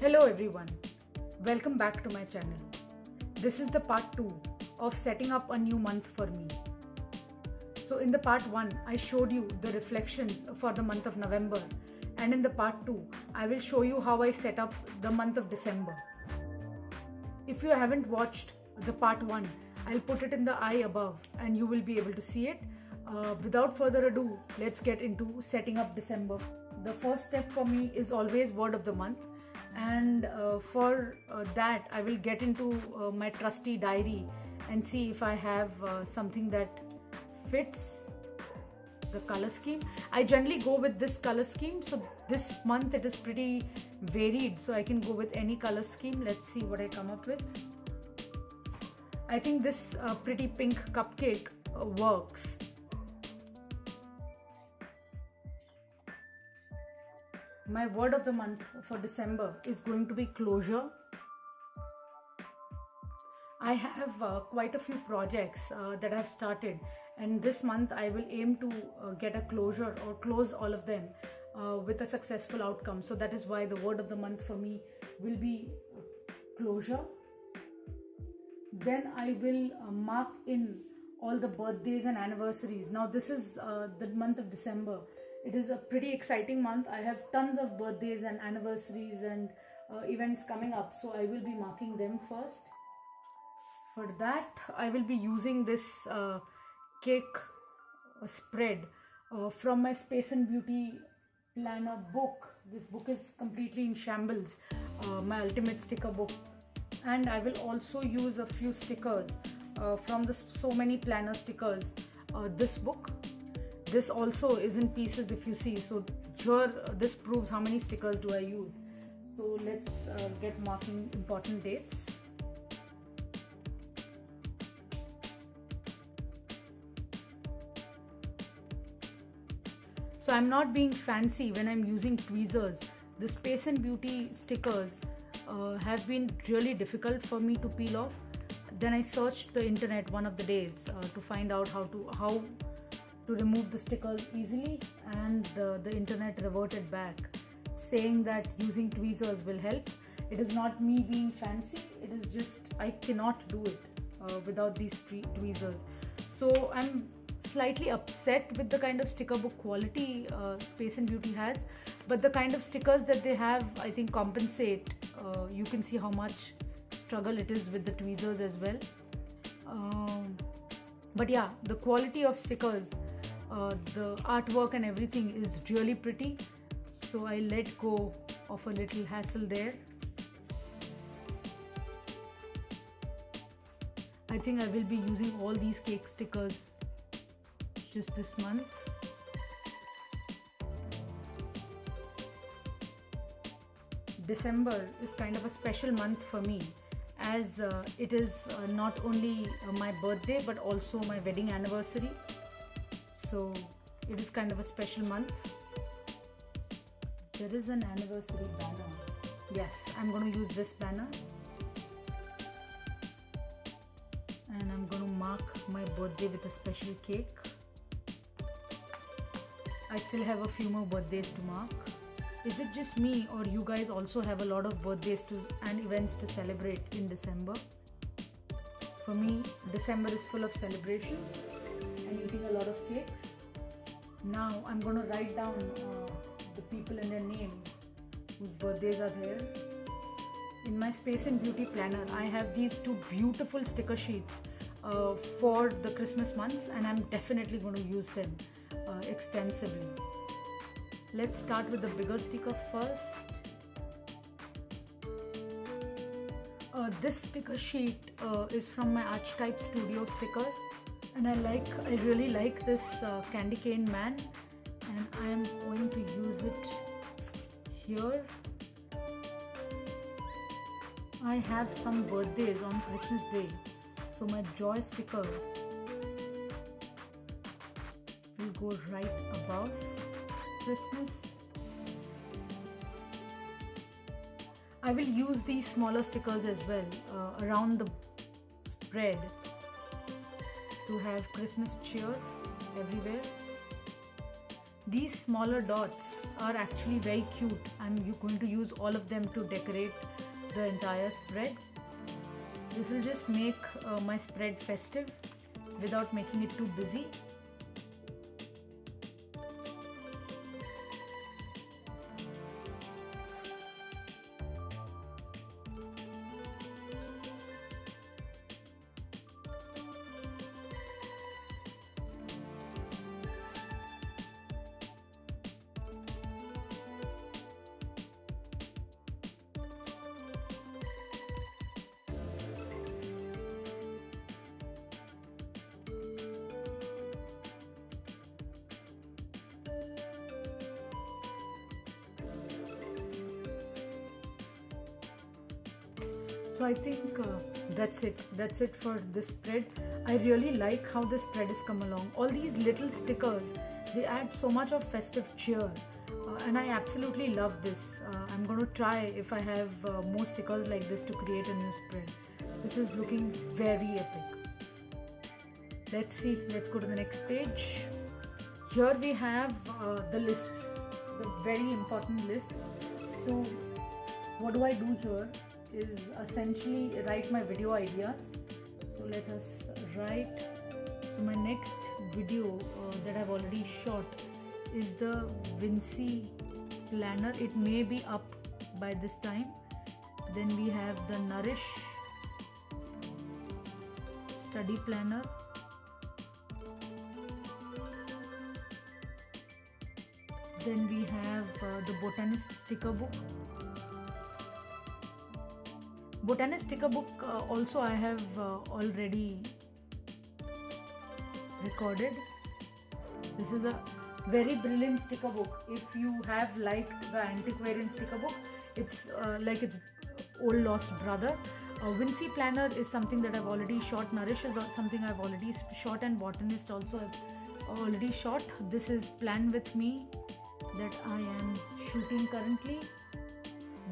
Hello everyone, welcome back to my channel. This is the part 2 of setting up a new month for me. So in the part 1, I showed you the reflections for the month of November, and in the part 2, I will show you how I set up the month of December. If you haven't watched the part 1, I'll put it in the eye above and you will be able to see it. Without further ado, let's get into setting up December. The first step for me is always word of the month, and for that I will get into my trusty diary and see if I have something that fits the color scheme. I generally go with this color scheme, so this month it is pretty varied, so I can go with any color scheme. Let's see what I come up with. I think this pretty pink cupcake works. My word of the month for December is going to be closure. I have quite a few projects that I've started, and this month I will aim to get a closure or close all of them with a successful outcome. So that is why the word of the month for me will be closure. Then I will mark in all the birthdays and anniversaries. Now this is the month of December. It is a pretty exciting month. I have tons of birthdays and anniversaries and events coming up, so I will be marking them first. For that, I will be using this cake spread from my Space and Beauty planner book. This book is completely in shambles, my ultimate sticker book. And I will also use a few stickers from the So Many Planner stickers, this book. This also is in pieces if you see. So here this proves how many stickers do I use. So let's get marking important dates. So I'm not being fancy when I'm using tweezers. The Space and Beauty stickers have been really difficult for me to peel off. Then I searched the internet one of the days to find out how to remove the stickers easily, and the internet reverted back saying that using tweezers will help. It is not me being fancy, it is just I cannot do it without these tweezers. So I'm slightly upset with the kind of sticker book quality Space and Beauty has, but the kind of stickers that they have I think compensate. You can see how much struggle it is with the tweezers as well. But yeah, the quality of stickers, the artwork and everything is really pretty, so I let go of a little hassle there. I think I will be using all these cake stickers just this month. December is kind of a special month for me, as it is not only my birthday but also my wedding anniversary. So it is kind of a special month. There is an anniversary banner. Yes, I'm going to use this banner. And I'm going to mark my birthday with a special cake. I still have a few more birthdays to mark. Is it just me, or you guys also have a lot of birthdays and events to celebrate in December? For me, December is full of celebrations and eating a lot of cakes. Now I'm going to write down the people and their names whose birthdays are there. In my Space and Beauty planner, I have these two beautiful sticker sheets for the Christmas months, and I'm definitely going to use them extensively. Let's start with the bigger sticker first. This sticker sheet is from my Archetype Studio sticker, and I really like this candy cane man, and I am going to use it here. I have some birthdays on Christmas Day, so my joy sticker will go right above Christmas. I will use these smaller stickers as well around the spread to have Christmas cheer everywhere. these smaller dots are actually very cute. I'm going to use all of them to decorate the entire spread. This will just make my spread festive without making it too busy. So I think that's it for this spread. I really like how this spread has come along. All these little stickers, they add so much of festive cheer, and I absolutely love this. I'm going to try, if I have more stickers like this, to create a new spread. This is looking very epic. Let's see, let's go to the next page. Here we have the lists, the very important lists. So what do I do here is essentially write my video ideas. So let us write. So my next video that I've already shot is the Vinci planner. It may be up by this time. Then we have the Nourish study planner. Then we have the Botanist sticker book. Botanist sticker book also I have already recorded. This is a very brilliant sticker book. If you have liked the Antiquarian sticker book, it's like its old lost brother. Vinci planner is something that I've already shot. Nourish is something I've already shot, and Botanist also I've already shot. This is Plan With Me that I am shooting currently.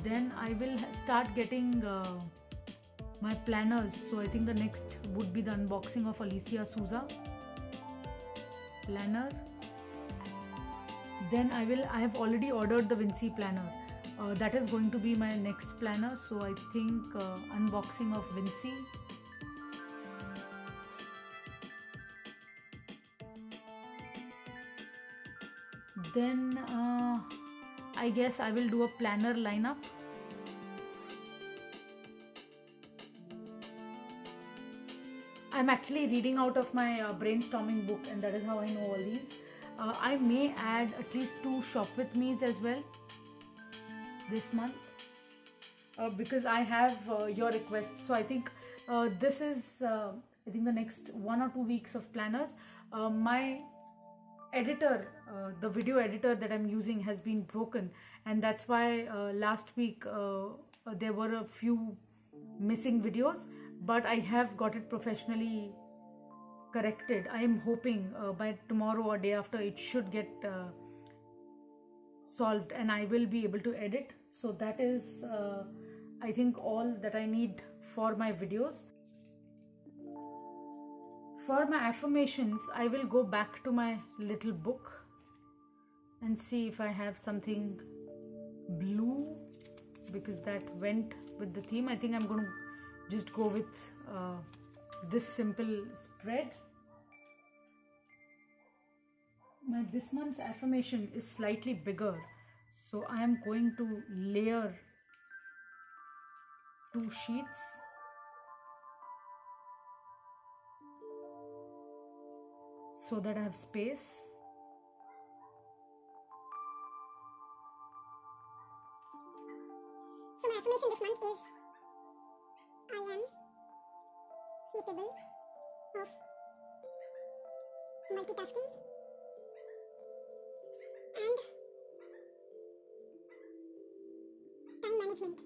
Then I will start getting my planners. So I think the next would be the unboxing of Alicia Souza planner. Then I have already ordered the Vinci planner. That is going to be my next planner. So I think unboxing of Vinci. Then I guess I will do a planner lineup. I'm actually reading out of my brainstorming book, and that is how I know all these. I may add at least 2 shop with me's as well this month because I have your requests. So I think this is I think the next 1 or 2 weeks of planners. My editor, the video editor that I'm using, has been broken, and that's why last week there were a few missing videos, but I have got it professionally corrected. I am hoping by tomorrow or day after it should get solved and I will be able to edit. So that is I think all that I need for my videos. For my affirmations, I will go back to my little book and see if I have something blue, because that went with the theme. I think I'm going to just go with this simple spread. This month's affirmation is slightly bigger, so I am going to layer 2 sheets. So that I have space. So my affirmation this month is, I am capable of multitasking and time management.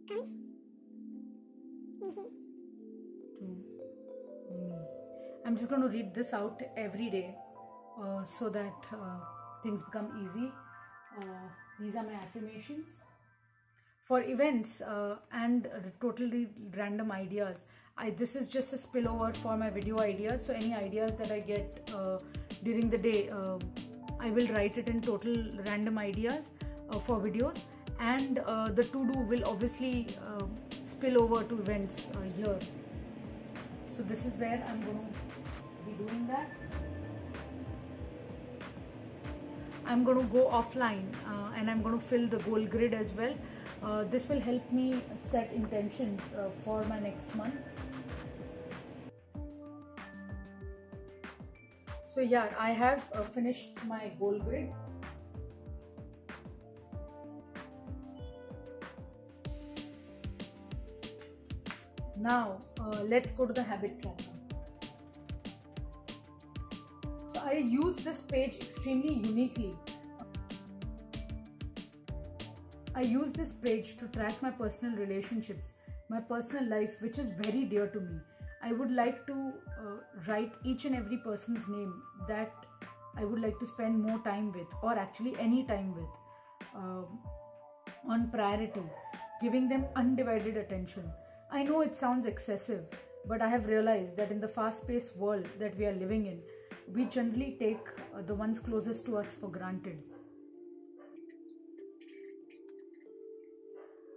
Comes easy To me. I'm just going to read this out every day so that things become easy. These are my affirmations. For events and totally random ideas, This is just a spillover for my video ideas. So any ideas that I get during the day, I will write it in total random ideas for videos, and the to-do will obviously spill over to events here. So this is where I'm going to be doing that. I'm going to go offline and I'm going to fill the goal grid as well. This will help me set intentions for my next month. So yeah, I have finished my goal grid. Now let's go to the habit tracker. So I use this page extremely uniquely. I use this page to track my personal relationships, my personal life, which is very dear to me. I would like to write each and every person's name that I would like to spend more time with, or actually any time with, on priority, giving them undivided attention. I know it sounds excessive, but I have realized that in the fast-paced world that we are living in, we generally take the ones closest to us for granted.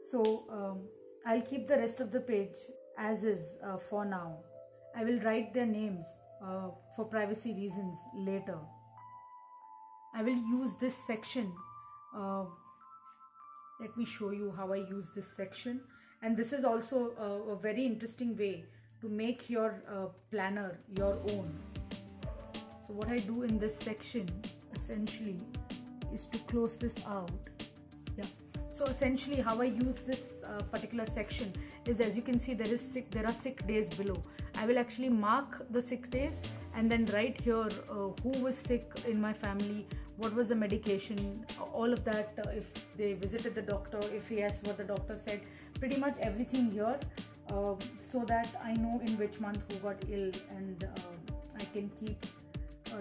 So I'll keep the rest of the page as is for now. I will write their names for privacy reasons later. I will use this section. Let me show you how I use this section. And this is also a very interesting way to make your planner your own. So what I do in this section essentially is to close this out. Yeah. So essentially how I use this particular section is, as you can see, there are sick days below. I will actually mark the sick days and then write here who was sick in my family, what was the medication, all of that, if they visited the doctor, if yes, what the doctor said, pretty much everything here, so that I know in which month who got ill, and I can keep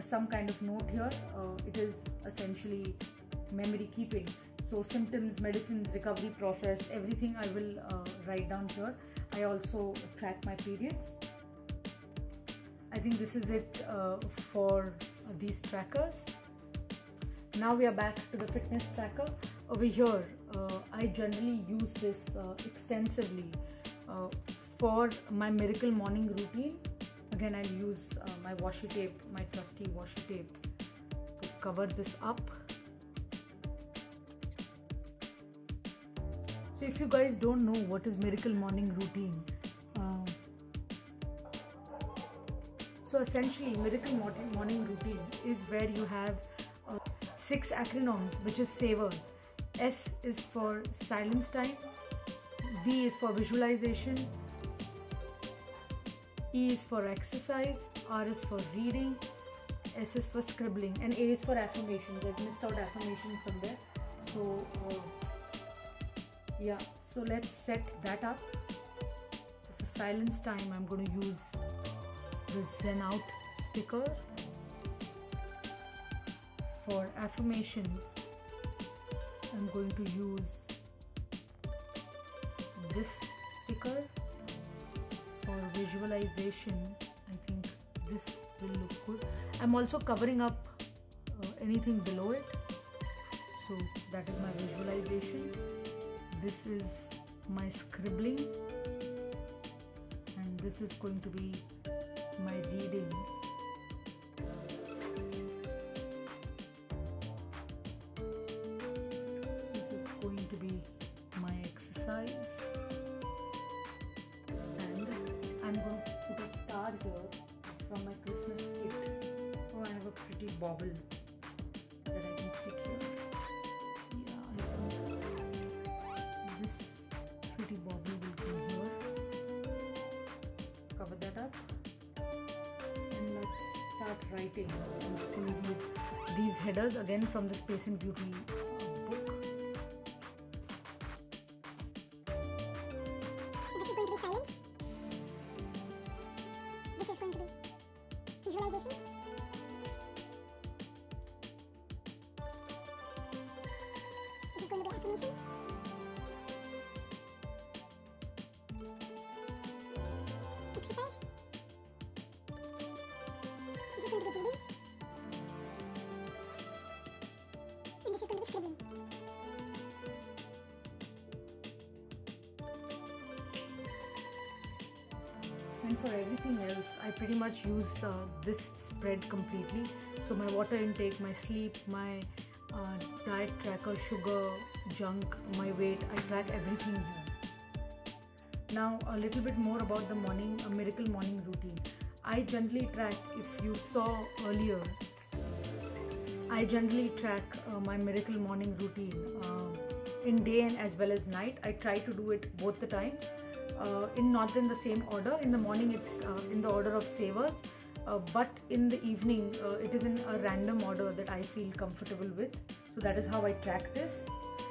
some kind of note here. It is essentially memory keeping. So symptoms, medicines, recovery process, everything I will write down here. I also track my periods. I think this is it for these trackers. Now we are back to the fitness tracker. Over here, I generally use this extensively for my miracle morning routine. Again, I'll use my washi tape, my trusty washi tape, to cover this up. So if you guys don't know what is miracle morning routine, so essentially miracle morning routine is where you have 6 acronyms, which is savers. S is for silence time, V is for visualization, E is for exercise, R is for reading, S is for scribbling, and A is for affirmations. I've missed out affirmations somewhere. So yeah, so let's set that up. So for silence time, I'm going to use the Zen Out sticker. For affirmations, I'm going to use this sticker. For visualization, I think this will look good. I'm also covering up anything below it. So that is my visualization. This is my scribbling, and this is going to be my reading. This is going to be my exercise, and I'm going to put a star here from my Christmas kit. Oh, I have a pretty bauble that I can stick here. Yeah, I think this pretty bauble will go here. Cover that up, and let's start writing. I'm just going to use these headers again from the Space and Beauty book. This is going to be silence. This is going to be visualization. This is going to be affirmation. And for everything else, I pretty much use this spread completely. So my water intake, my sleep, my diet tracker, sugar, junk, my weight, I track everything here. Now a little bit more about the miracle morning routine. I generally track, if you saw earlier, I generally track my miracle morning routine in day and as well as night. I try to do it both the times. Not in the same order. In the morning it's in the order of savers, but in the evening it is in a random order that I feel comfortable with. So that is how I track this.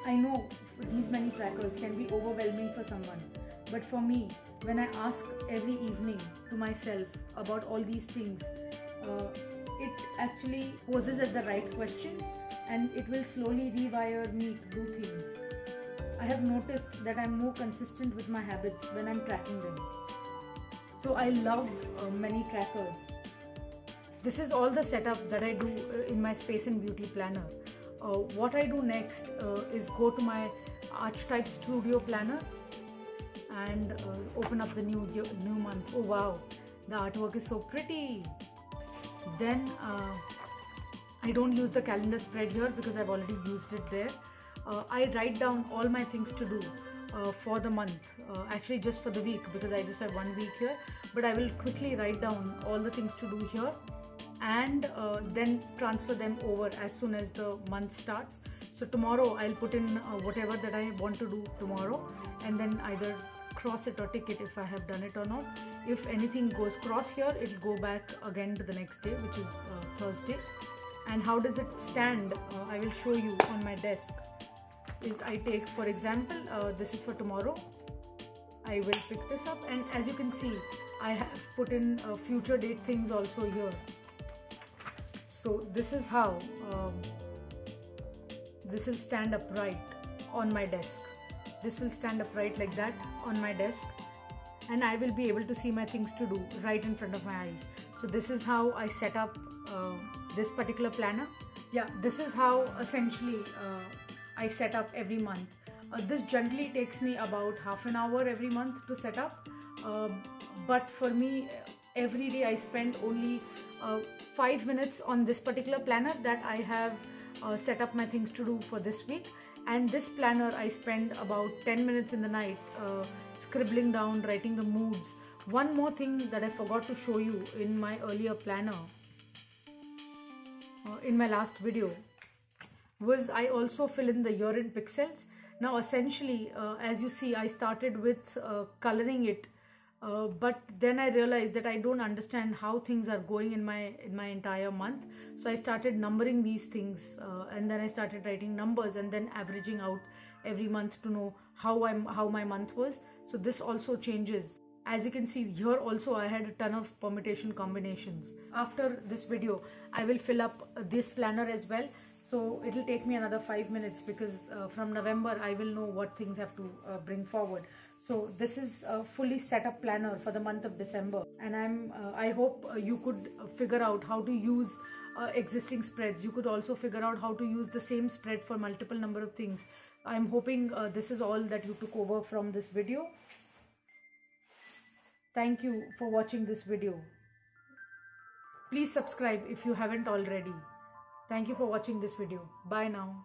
I know these many trackers can be overwhelming for someone, but for me, when I ask every evening to myself about all these things, it actually poses at the right questions, and it will slowly rewire me to do things. I have noticed that I'm more consistent with my habits when I'm tracking them. So I love many trackers. This is all the setup that I do in my Space and Beauty planner. What I do next is go to my Archetype Studio planner and open up the new month. Oh wow, the artwork is so pretty. Then I don't use the calendar spread here because I've already used it there. I write down all my things to do for the month, actually just for the week, because I just have 1 week here, but I will quickly write down all the things to do here and then transfer them over as soon as the month starts. So tomorrow I'll put in whatever that I want to do tomorrow, and then either cross it or tick it if I have done it or not. If anything goes cross here, it'll go back again to the next day, which is Thursday. And how does it stand? I will show you on my desk. I take, for example, this is for tomorrow. I will pick this up, and as you can see, I have put in future date things also here. So this is how this will stand upright on my desk. This will stand upright like that on my desk, and I will be able to see my things to do right in front of my eyes. So this is how I set up this particular planner. Yeah, this is how essentially I set up every month. This generally takes me about half an hour every month to set up, but for me, every day I spend only 5 minutes on this particular planner that I have set up my things to do for this week. And this planner I spend about 10 minutes in the night scribbling down, writing the moods. One more thing that I forgot to show you in my earlier planner, in my last video, was I also fill in the year-end pixels. Now essentially, as you see, I started with coloring it, but then I realized that I don't understand how things are going in my entire month. So I started numbering these things, and then I started writing numbers and then averaging out every month to know how my month was. So this also changes. As you can see here also, I had a ton of permutation combinations. After this video, I will fill up this planner as well. So it will take me another 5 minutes because from November I will know what things have to bring forward. So this is a fully set up planner for the month of December, and I hope you could figure out how to use existing spreads. You could also figure out how to use the same spread for multiple number of things. I'm hoping this is all that you took over from this video. Thank you for watching this video. Please subscribe if you haven't already. Thank you for watching this video. Bye now.